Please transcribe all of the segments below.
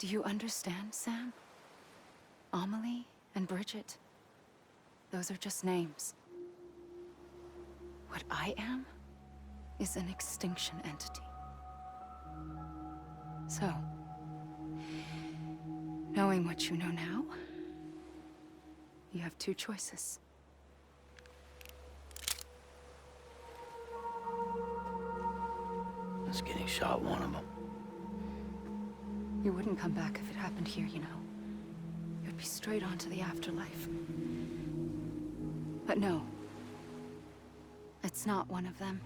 Do you understand, Sam? Amelie and Bridget. Those are just names. What I am is an extinction entity. So, knowing what you know now, you have two choices. Is getting shot one of them. You wouldn't come back if it happened here, you know. You'd be straight on to the afterlife. But no. It's not one of them.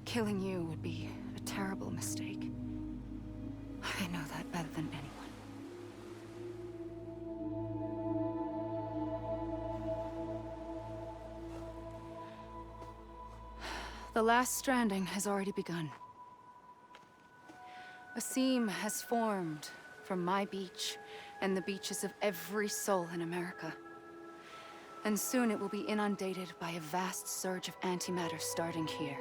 Killing you would be a terrible mistake. I know that better than anyone. The last stranding has already begun. A seam has formed from my beach and the beaches of every soul in America. And soon it will be inundated by a vast surge of antimatter starting here.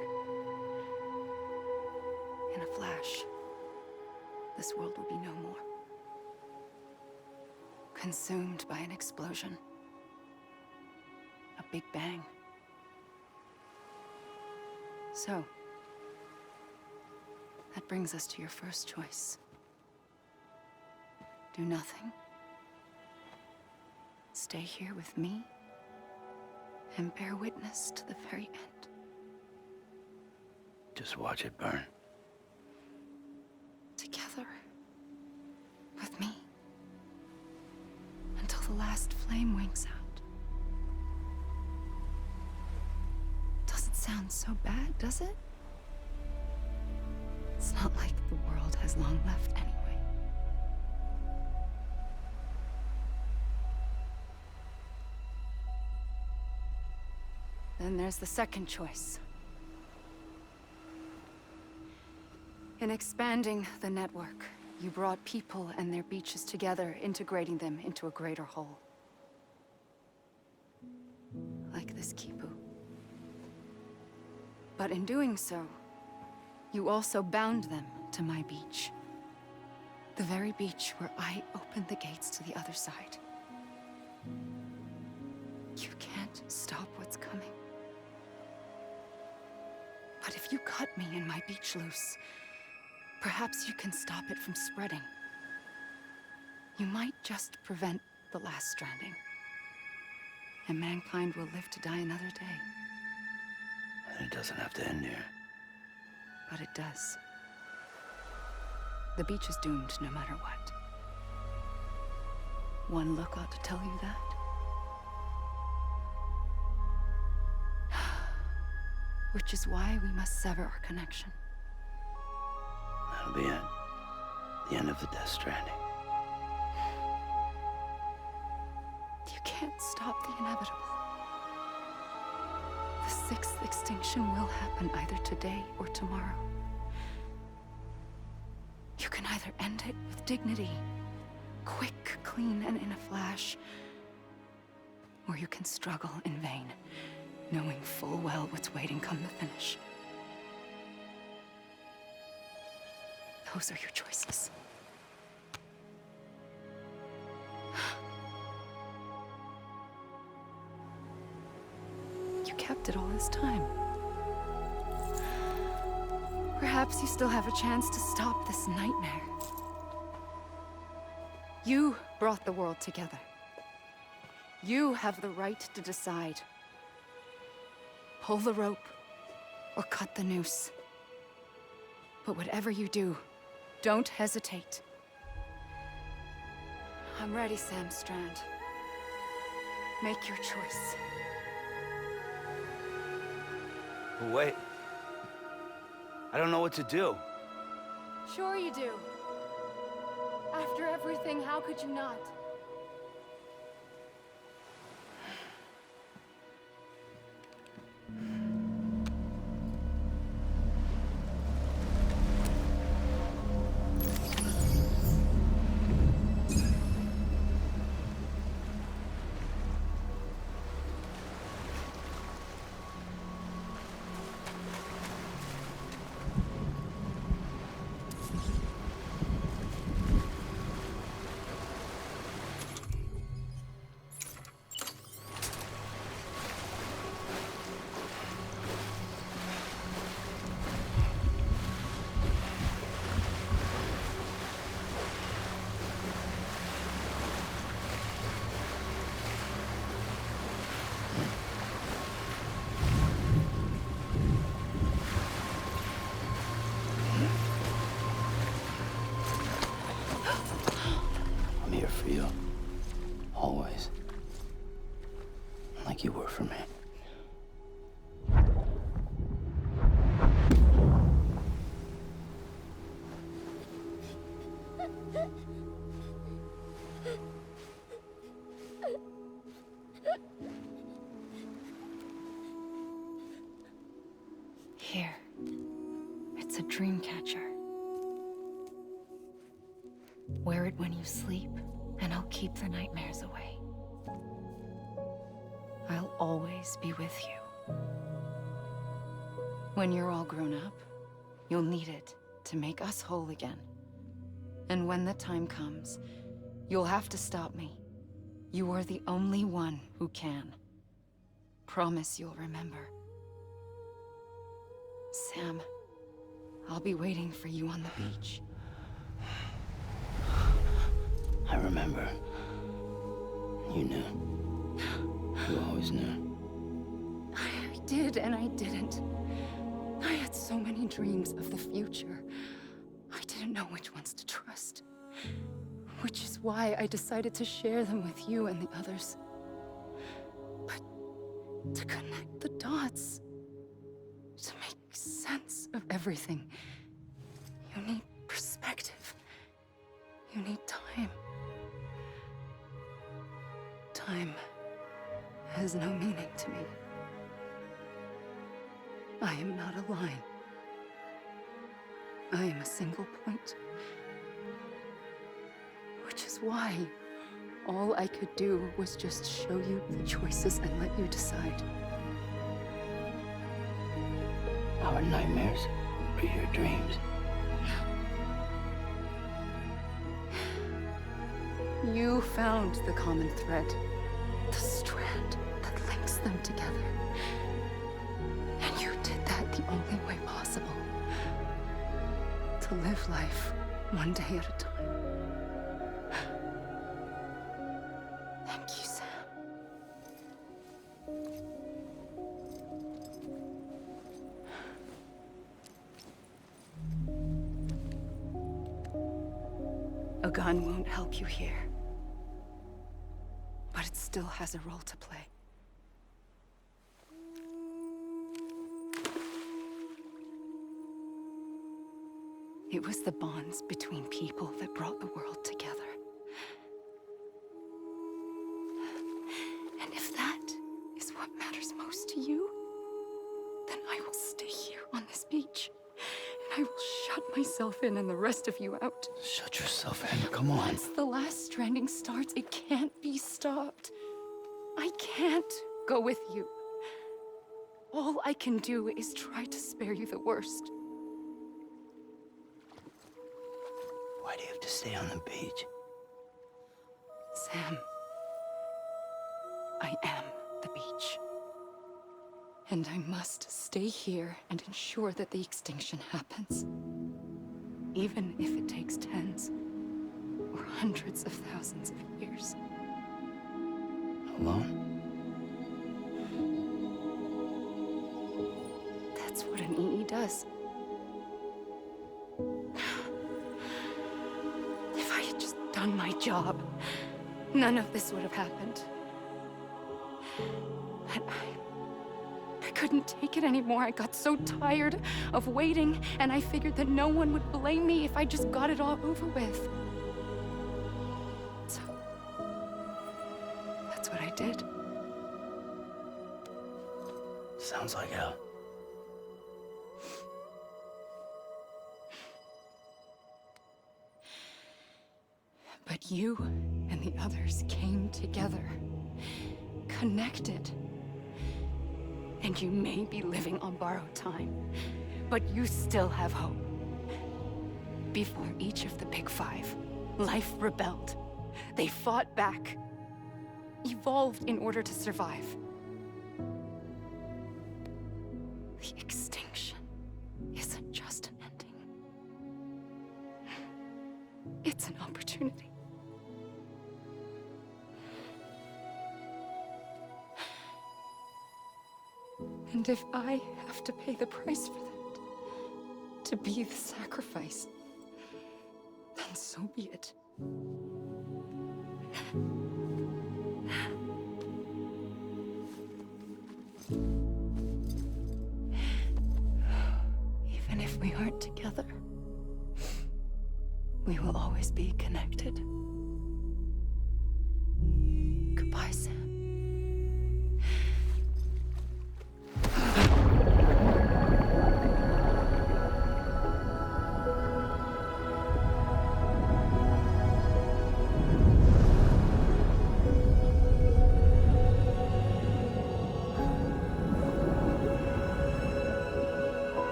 In a flash, this world will be no more. Consumed by an explosion. A big bang. So, that brings us to your first choice. Do nothing. Stay here with me, and bear witness to the very end. Just watch it burn. Together. With me. Until the last flame winks out. Doesn't sound so bad, does it? It's not like the world has long left anyway. Then there's the second choice. In expanding the network, you brought people and their beaches together, integrating them into a greater whole. Like this Kipu. But in doing so, you also bound them to my beach. The very beach where I opened the gates to the other side. You can't stop what's coming. But if you cut me and my beach loose, perhaps you can stop it from spreading. You might just prevent the last stranding. And mankind will live to die another day. And it doesn't have to end here. But it does. The beach is doomed no matter what. One look ought to tell you that. Which is why we must sever our connection. That'll be it. The end of the Death Stranding. You can't stop the inevitable. The sixth extinction will happen either today or tomorrow. You can either end it with dignity, quick, clean, and in a flash, or you can struggle in vain, knowing full well what's waiting come the finish. Those are your choices. You kept it all this time. Perhaps you still have a chance to stop this nightmare. You brought the world together. You have the right to decide. Pull the rope, or cut the noose. But whatever you do, don't hesitate. I'm ready, Sam Strand. Make your choice. Wait. I don't know what to do. Sure you do. After everything, how could you not? Here. It's a dream catcher. Wear it when you sleep, and I'll keep the nightmares away. I'll always be with you. When you're all grown up, you'll need it to make us whole again. And when the time comes, you'll have to stop me. You are the only one who can. Promise you'll remember. Sam, I'll be waiting for you on the beach. I remember. You knew. You always knew. I did and I didn't. I had so many dreams of the future. I didn't know which ones to trust. Which is why I decided to share them with you and the others. But to connect the dots, to make sense of everything, you need perspective. You need time. Time has no meaning to me. I am not a line. I am a single point. Which is why all I could do was just show you the choices and let you decide. Our nightmares are your dreams. You found the common thread, the strand that links them together. And you did that the only way possible. To live life one day at a time. Thank you, Sam. A gun won't help you here. But it still has a role to play. It was the bonds between people that brought the world together. And if that is what matters most to you, then I will stay here on this beach. And I will shut myself in and the rest of you out. Shut yourself in. Come on. Once the last stranding starts, it can't be stopped. I can't go with you. All I can do is try to spare you the worst. Why do you have to stay on the beach? Sam, I am the beach. And I must stay here and ensure that the extinction happens. Even if it takes tens or hundreds of thousands of years. Alone? That's what an EE does. If I had just done my job, none of this would have happened. But I couldn't take it anymore. I got so tired of waiting, and I figured that no one would blame me if I just got it all over with. So, that's what I did. Sounds like hell. But you and the others came together, connected. And you may be living on borrowed time, but you still have hope. Before each of the Big Five, life rebelled. They fought back, evolved in order to survive. The extinction isn't just an ending. It's an opportunity. And if I have to pay the price for that, to be the sacrifice, then so be it. Even if we aren't together, we will always be connected. Goodbye, Sam.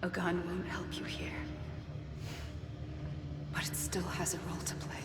A gun won't help you here. But it still has a role to play.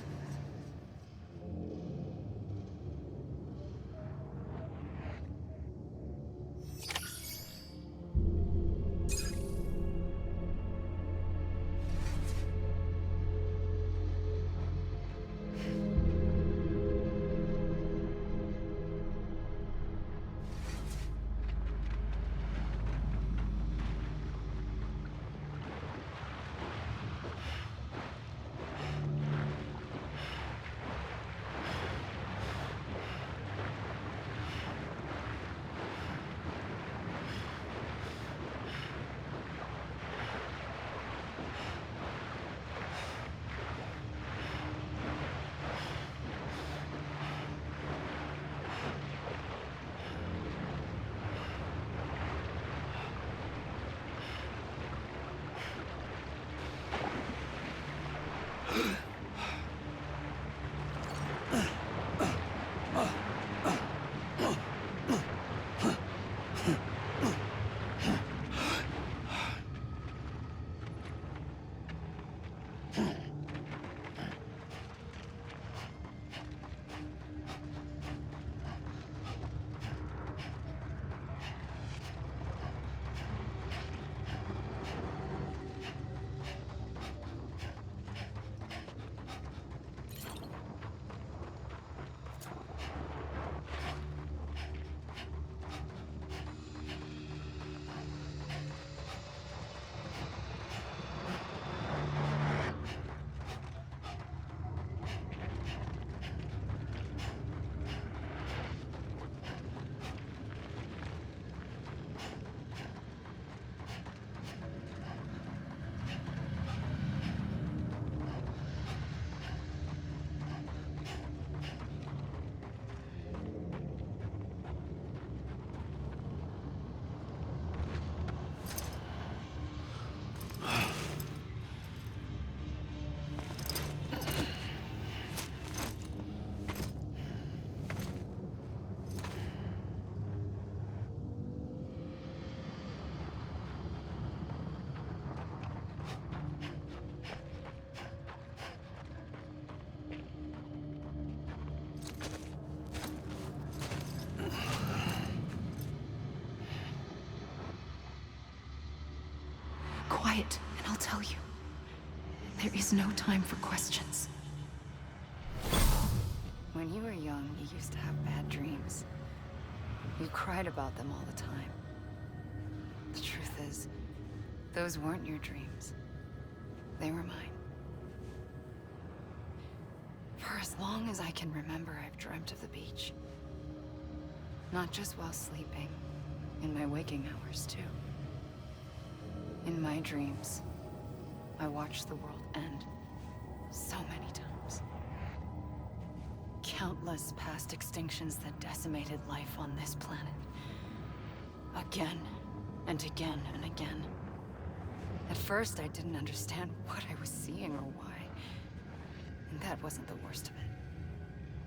Quiet, and I'll tell you. There is no time for questions. When you were young, you used to have bad dreams. You cried about them all the time. The truth is, those weren't your dreams. They were mine. For as long as I can remember, I've dreamt of the beach. Not just while sleeping, in my waking hours, too. In my dreams, I watched the world end so many times. Countless past extinctions that decimated life on this planet. Again, and again, and again. At first, I didn't understand what I was seeing or why. And that wasn't the worst of it.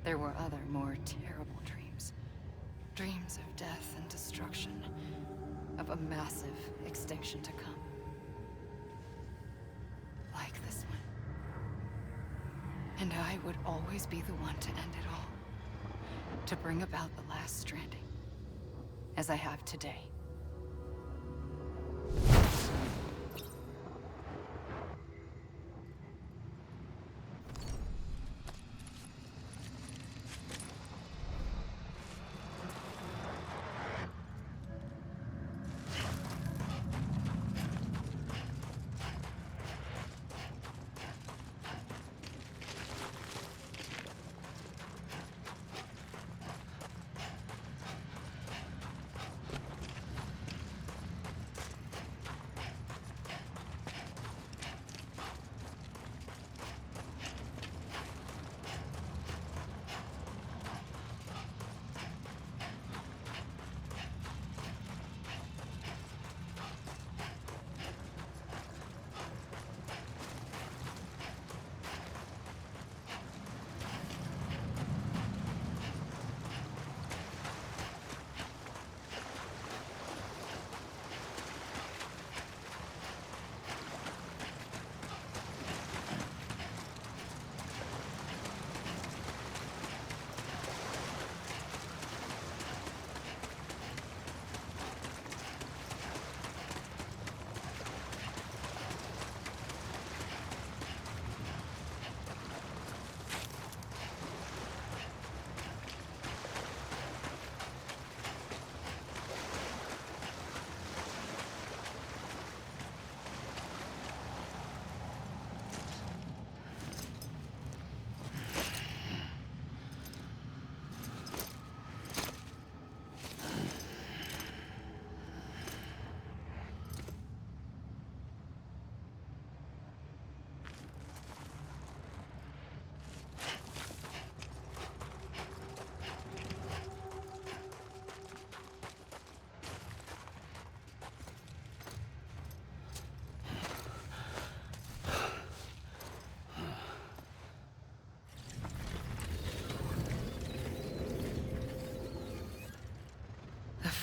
There were other, more terrible dreams. Dreams of death and destruction. Of a massive extinction to come. Like this one. And I would always be the one to end it all. To bring about the last stranding. As I have today.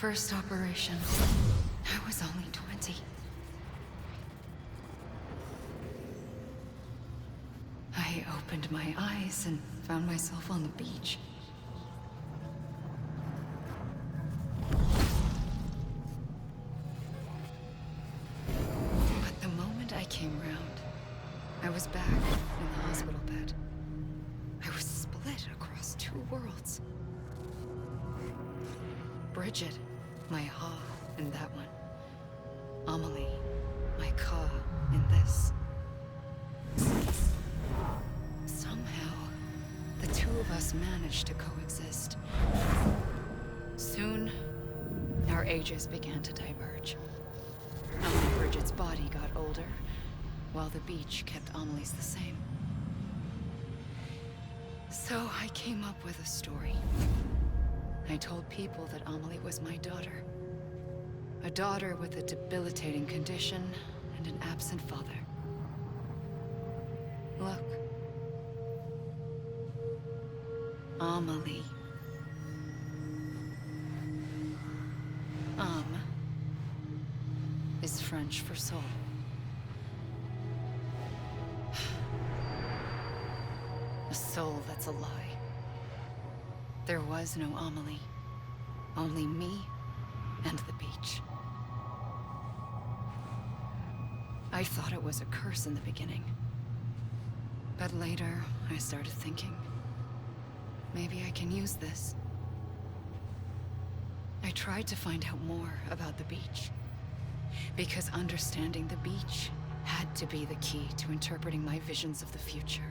first operation, I was only 20. I opened my eyes and found myself on the beach. But the moment I came round, I was back in the hospital bed. I was split across two worlds. Bridget, my Ha in that one. Amelie, my Ka in this. Somehow, the two of us managed to coexist. Soon, our ages began to diverge. Bridget's body got older, while the beach kept Amelie's the same. So I came up with a story. I told people that Amelie was my daughter. A daughter with a debilitating condition and an absent father. Look. Amelie. Âme is French for soul. A soul that's a lie. There was no Amelie. Only me and the beach. I thought it was a curse in the beginning. But later, I started thinking, maybe I can use this. I tried to find out more about the beach. Because understanding the beach had to be the key to interpreting my visions of the future.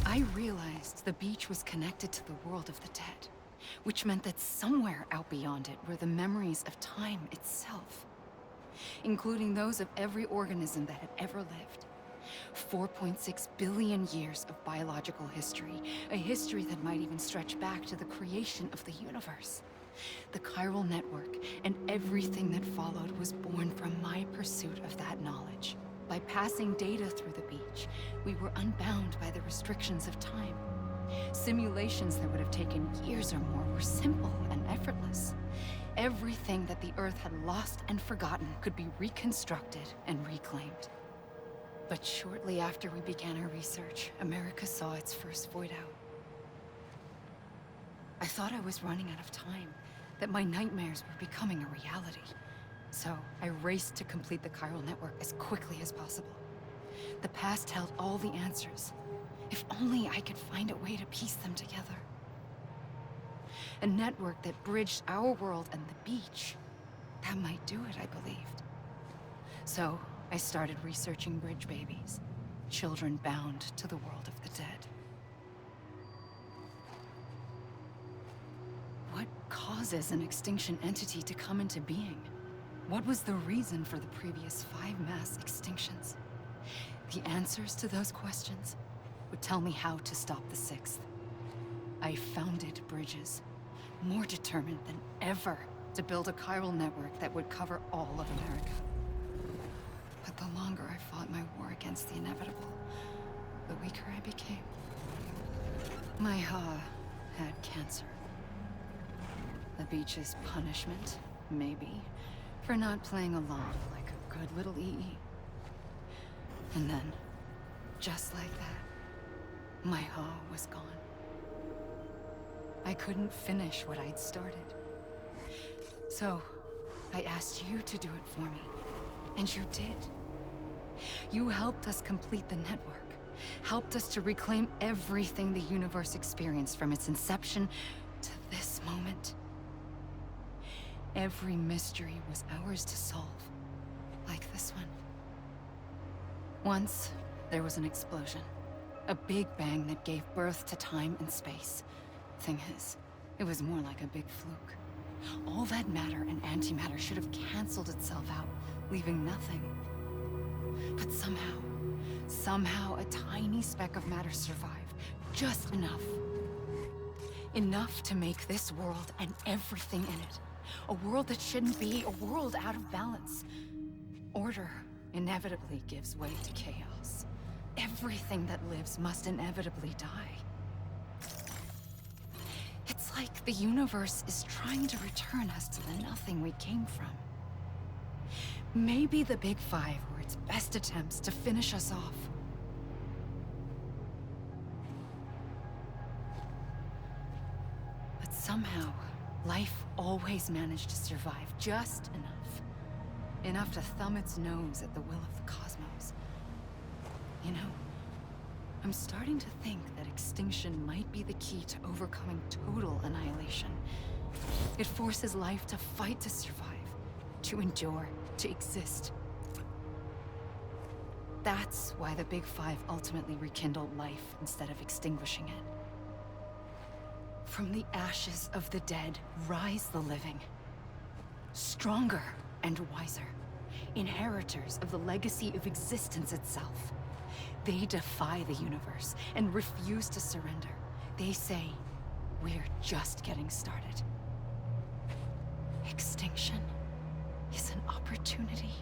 I realized the beach was connected to the world of the dead, which meant that somewhere out beyond it were the memories of time itself, including those of every organism that had ever lived. 4.6 billion years of biological history, a history that might even stretch back to the creation of the universe. The chiral network and everything that followed was born from my pursuit of that knowledge. By passing data through the beach, we were unbound by the restrictions of time. Simulations that would have taken years or more were simple and effortless. Everything that the Earth had lost and forgotten could be reconstructed and reclaimed. But shortly after we began our research, America saw its first void out. I thought I was running out of time, that my nightmares were becoming a reality. So I raced to complete the chiral network as quickly as possible. The past held all the answers. If only I could find a way to piece them together. A network that bridged our world and the beach. That might do it, I believed. So I started researching bridge babies, children bound to the world of the dead. What causes an extinction entity to come into being? What was the reason for the previous 5 mass extinctions? The answers to those questions would tell me how to stop the 6th. I founded bridges, more determined than ever to build a chiral network that would cover all of America. But the longer I fought my war against the inevitable, the weaker I became. My Ha had cancer. The beach's punishment, maybe, for not playing along like a good little EE. And then, just like that, my Ha was gone. I couldn't finish what I'd started. So, I asked you to do it for me, and you did. You helped us complete the network, helped us to reclaim everything the universe experienced from its inception to this moment. Every mystery was ours to solve, like this one. Once, there was an explosion. A big bang that gave birth to time and space. Thing is, it was more like a big fluke. All that matter and antimatter should have canceled itself out, leaving nothing. But somehow a tiny speck of matter survived. Just enough. Enough to make this world and everything in it. A world that shouldn't be, a world out of balance. Order inevitably gives way to chaos. Everything that lives must inevitably die. It's like the universe is trying to return us to the nothing we came from. Maybe the Big Five were its best attempts to finish us off. But somehow, life always managed to survive just enough. Enough to thumb its nose at the will of the cosmos. You know, I'm starting to think that extinction might be the key to overcoming total annihilation. It forces life to fight to survive, to endure, to exist. That's why the Big Five ultimately rekindled life instead of extinguishing it. From the ashes of the dead rise the living. Stronger and wiser. Inheritors of the legacy of existence itself. They defy the universe and refuse to surrender. They say, we're just getting started. Extinction is an opportunity.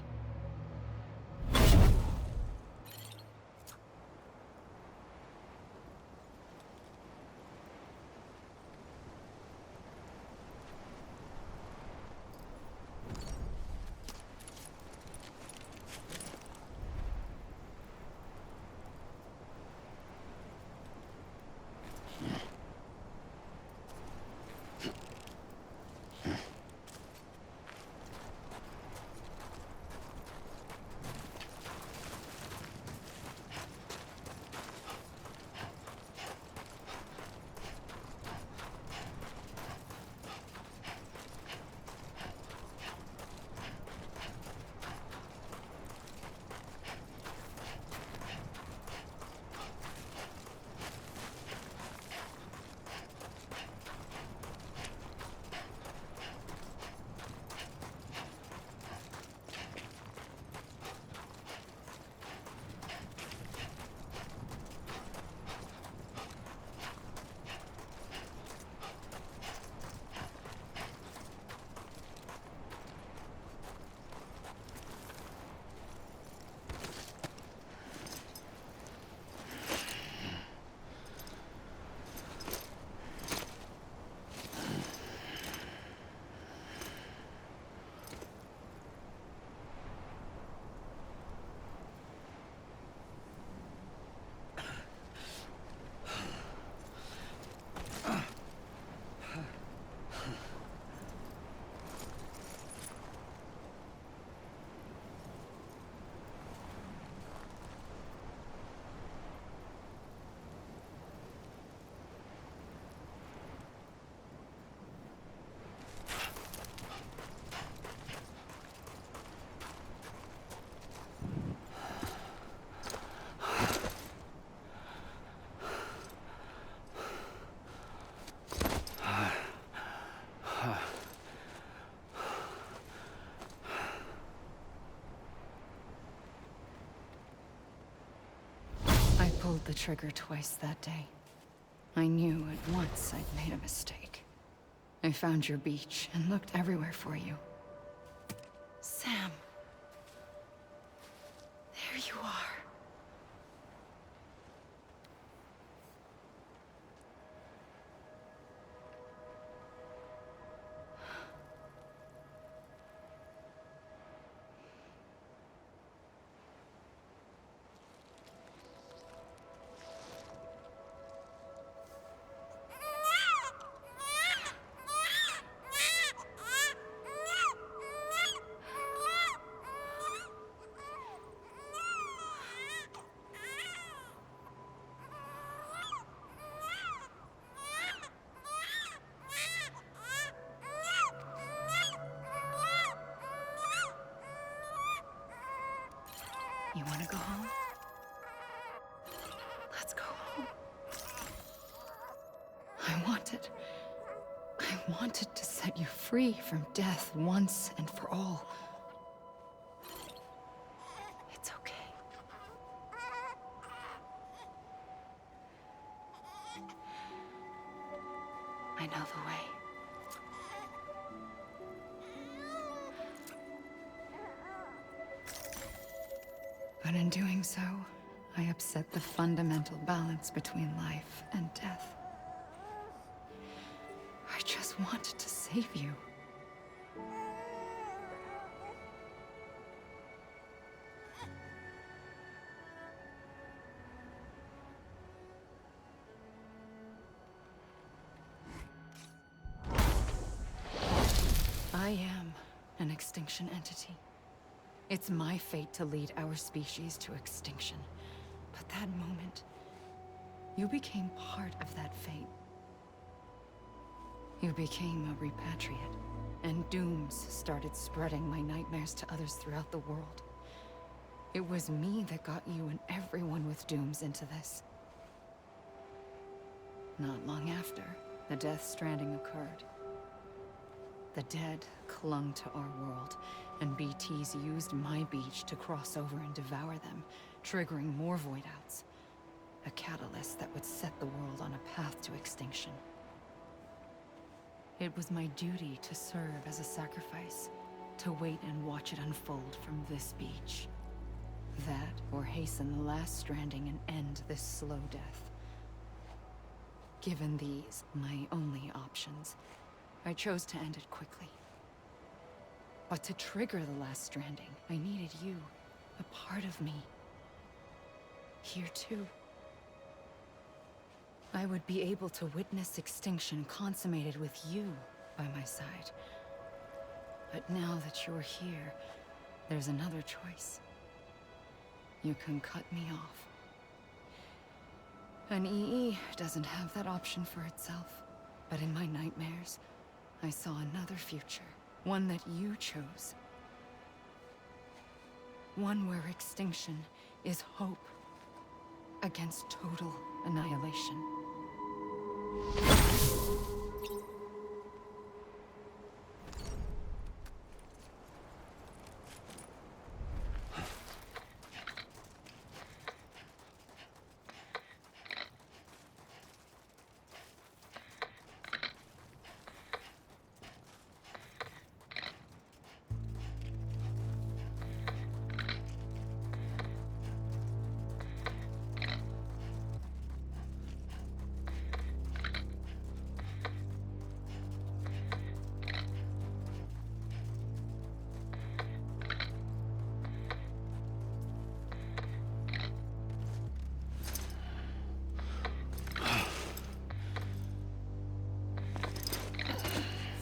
pulled the trigger twice that day. I knew at once I'd made a mistake. I found your beach and looked everywhere for you. Sam. There you are. You want to go home? Let's go home. I wanted to set you free from death once and for all. It's okay. I know the way. But in doing so, I upset the fundamental balance between life and death. I just wanted to save you. I am an extinction entity. It's my fate to lead our species to extinction. But that moment, you became part of that fate. You became a repatriate, and dooms started spreading my nightmares to others throughout the world. It was me that got you and everyone with dooms into this. Not long after, the death stranding occurred. The dead clung to our world, and BTs used my beach to cross over and devour them, triggering more void-outs. A catalyst that would set the world on a path to extinction. It was my duty to serve as a sacrifice, to wait and watch it unfold from this beach. That, or hasten the last stranding and end this slow death. Given these, my only options, I chose to end it quickly. But to trigger the last stranding, I needed you, a part of me. Here too. I would be able to witness extinction consummated with you by my side. But now that you're here, there's another choice. You can cut me off. An EE doesn't have that option for itself. But in my nightmares, I saw another future. One that you chose. One where extinction is hope against total annihilation.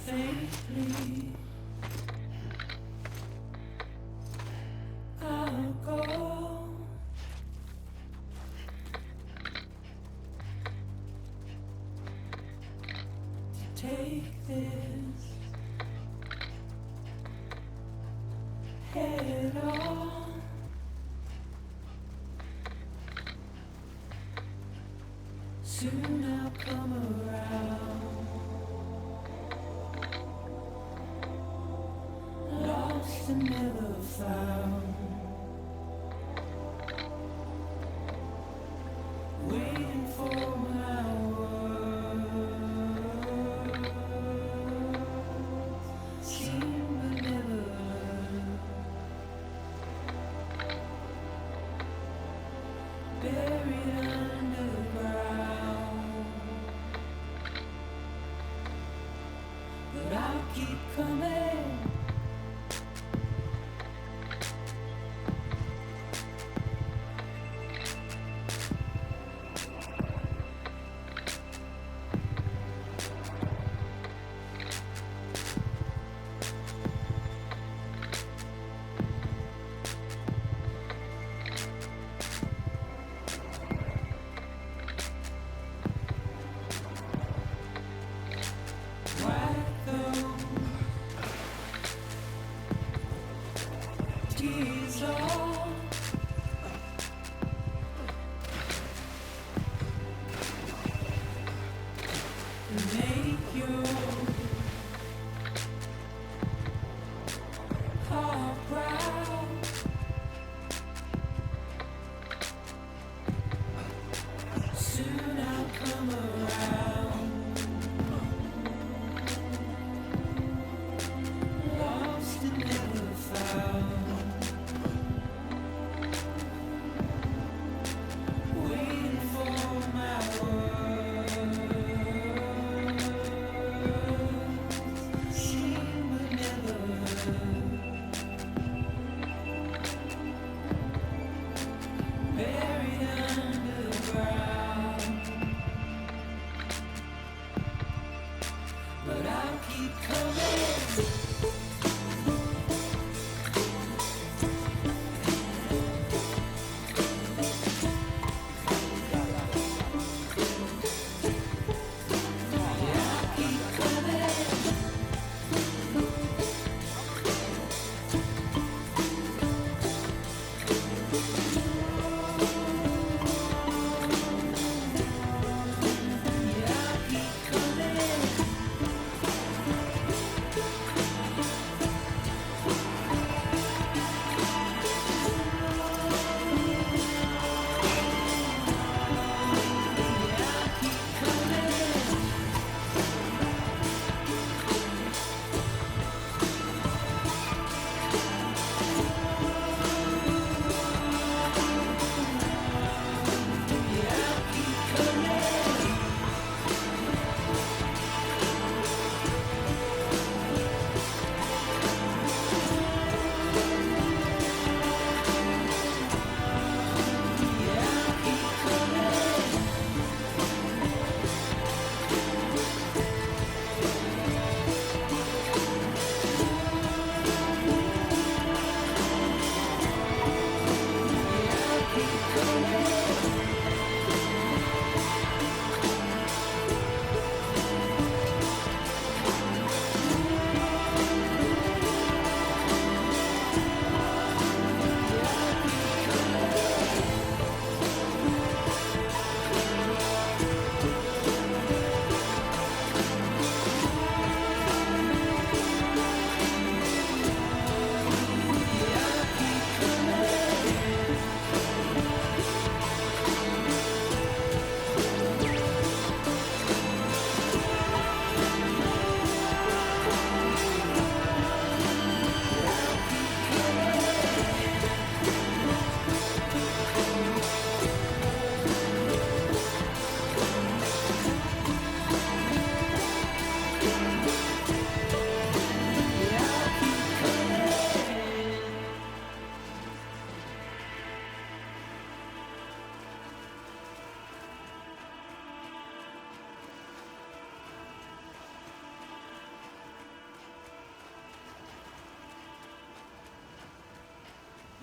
Safely, I'll go. To take this head on. Soon I'll come around. Lost and never found. buried underground. But I'll keep coming. Wipe those tears off. And make your heart proud. Soon I'll come around. Lost and never found. Waiting for my words. Seen but never heard. Buried underground. But I'll keep coming.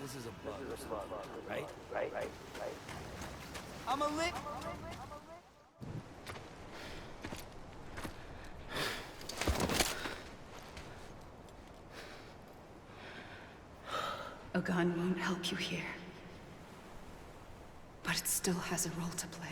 This is a bug, right? I'm a lit. A gun won't help you here. But it still has a role to play.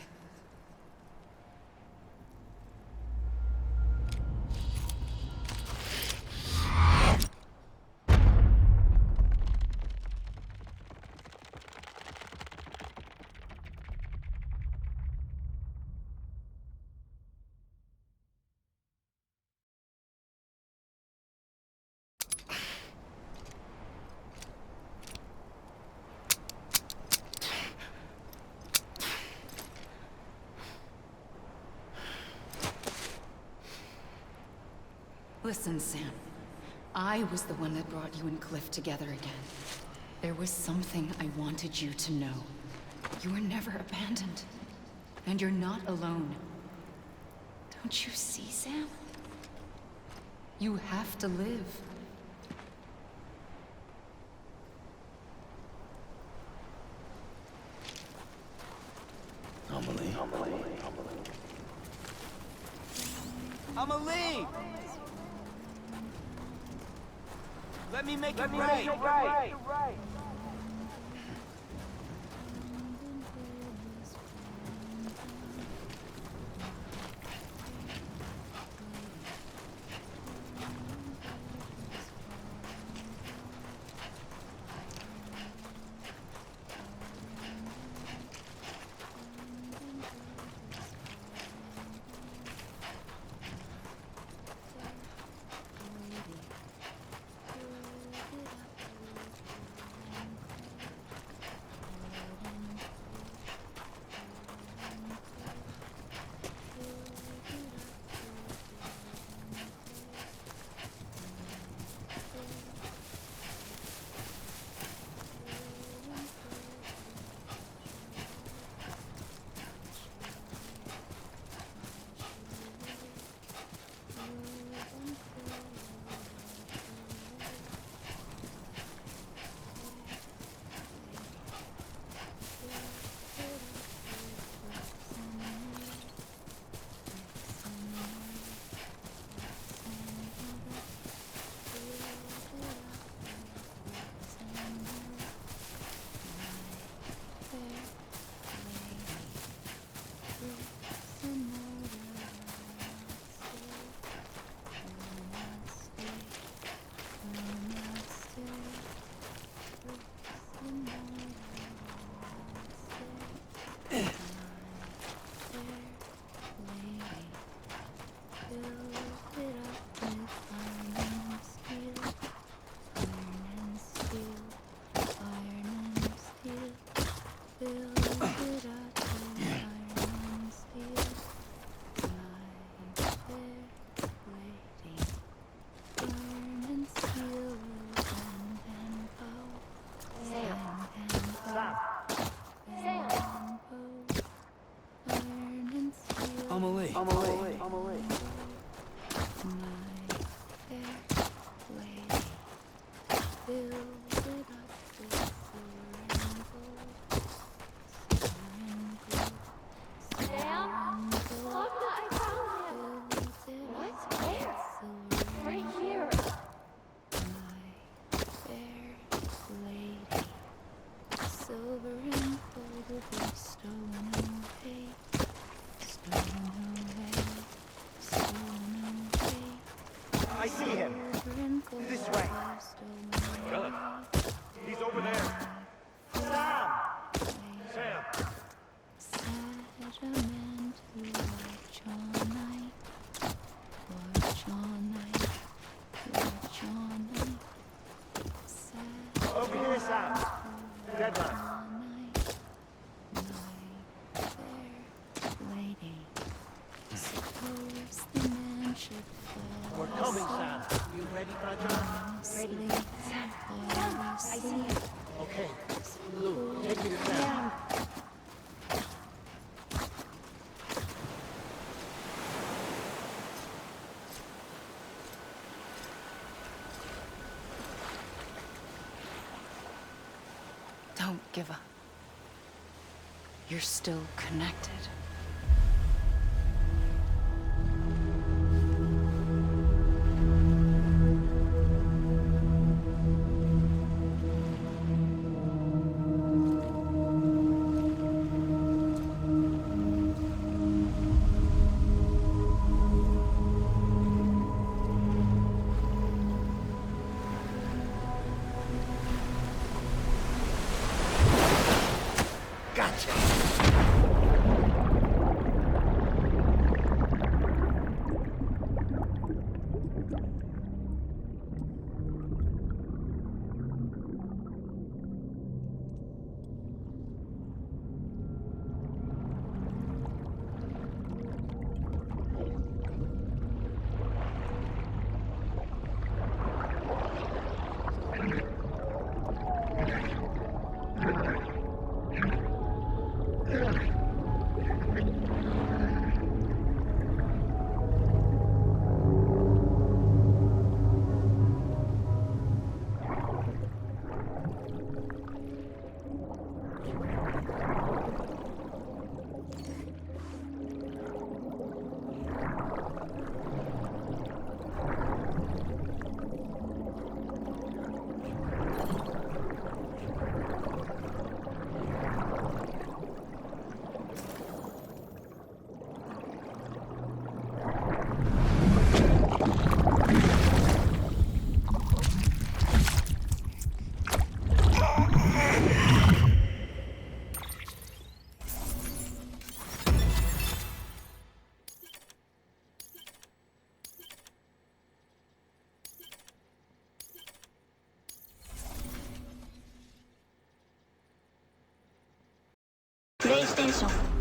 Listen, Sam. I was the one that brought you and Cliff together again. There was something I wanted you to know. You were never abandoned. And you're not alone. Don't you see, Sam? You have to live. Amelie! Let me make it right. Amelie. Sam? Look, I found him. What? Where? Right here. Silver and gold will be stolen away, stolen away, stolen away. I see him. Silver and gold This will way. be stolen Really? away. He's over there. Sam! Sam! Sad a man to watch all night, watch all night, watch all night. Sad Over here, Sam. Deadline. all night, my fair lady. Suppose the man should fall We're coming, asleep. Sam. You ready, Roger? Ready. Sam, I see him. Okay. Lou, take me to Sam. Don't give up. You're still connected. プレイステーション